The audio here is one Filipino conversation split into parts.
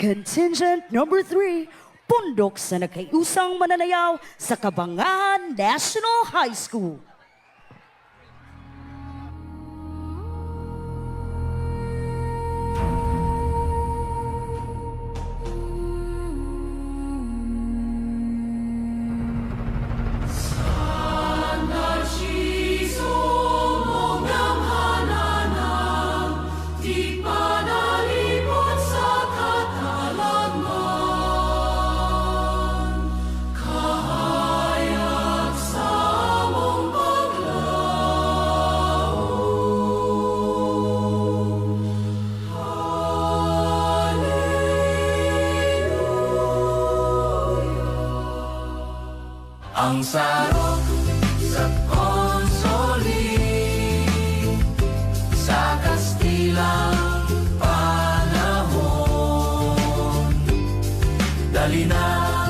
Contingent number 3, pundok sa nagkayusang mananayaw sa Kabangahan National High School. Ang sarok sa konsoli sa Kastilang panahon. Dali na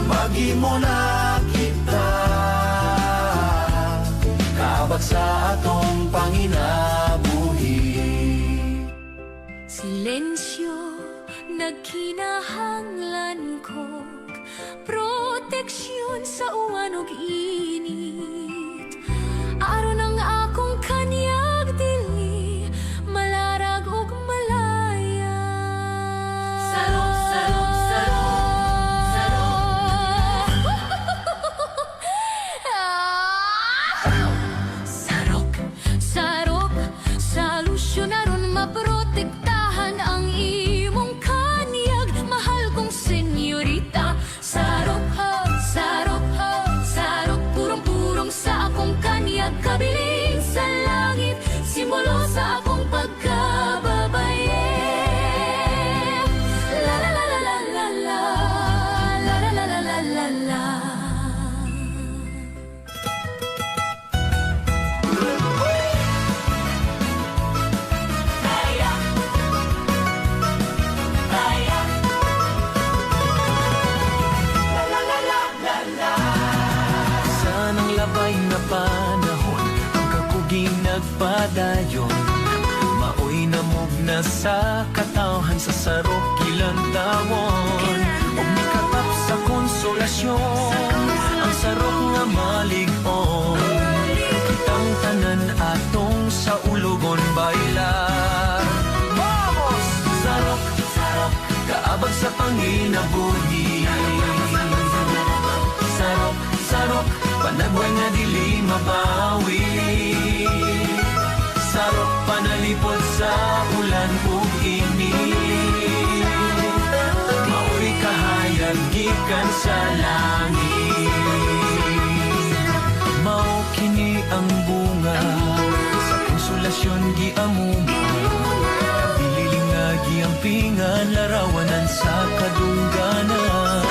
maghimo na kita, kaabag sa atong panginabuhi. Silensyo nagkinahanglan ko, proteksyon sa uwan ug init. Aron ang akong kanyag dili malarag ug malaya. Sarok, sarok, sarok, sarok. Sarok, solusyon aron maprotektahan ang imong kanyag, mahal kong senyorita. Sarok ho, sarok ho, sarok, purong-purong sa akong kanyag, kabiling sa langit, simbolo sa akong pagkababaye. La la la la la la la, la la la la la la la. Sanang labay na panahon, ang kakuging nagpadayon. Maoy namog na sa katawhan sa sarok ilang tawon. Ug mikatap sa konsolasyon, ang sarok nga malig-on. Kitang tanan atong sa ulogon bailar. Vamos! Sarok, sarok, kaabag sa panginabuhi. Sarok, sarok, panagway nga dili mabawi. Sarok, panalipod sa ulan ug init. Maoy kahayag gikan sa langit. Mao kini ang bunga sa konsolasyon giamuma. Dililing nga giampingan, larawanan sa kadungganan.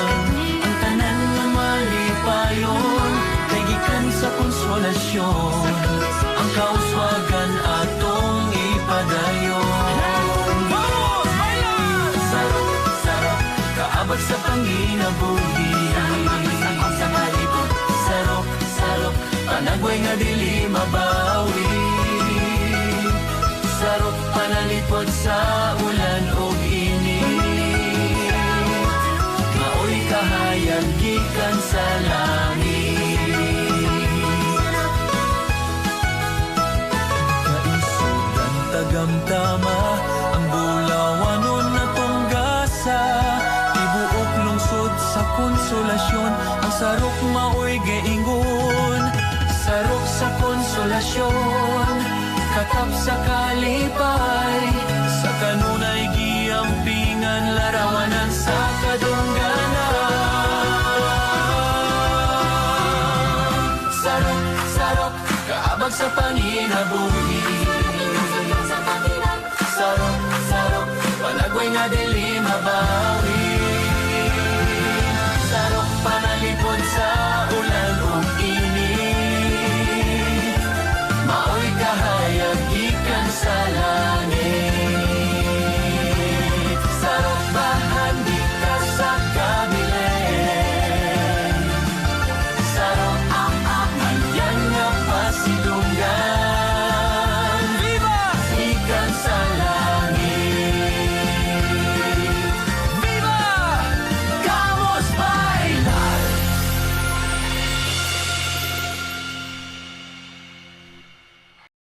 Ang tanan nga malipayon, kay gikan sa konsolasyon. Ang kauswagan atong ipadayon. Vamos! Bailan! Sarok, sarok, kaabag sa panginabuhi. Sa palibot, sarok, sarok, panagway nga dili mabawi. Sarok, panalipod sa ulan ug init. Maoy kahayag gikan sa langit. Kaisugan tagamtama ang bulawanon na tunggasa. Ibuok lungsod sa konsolasyon, ang sarok maoy gaingon. Sarok sa konsolasyon, katap sa kalipay, sa kanunay giampingan, larawanan sa kadungganan.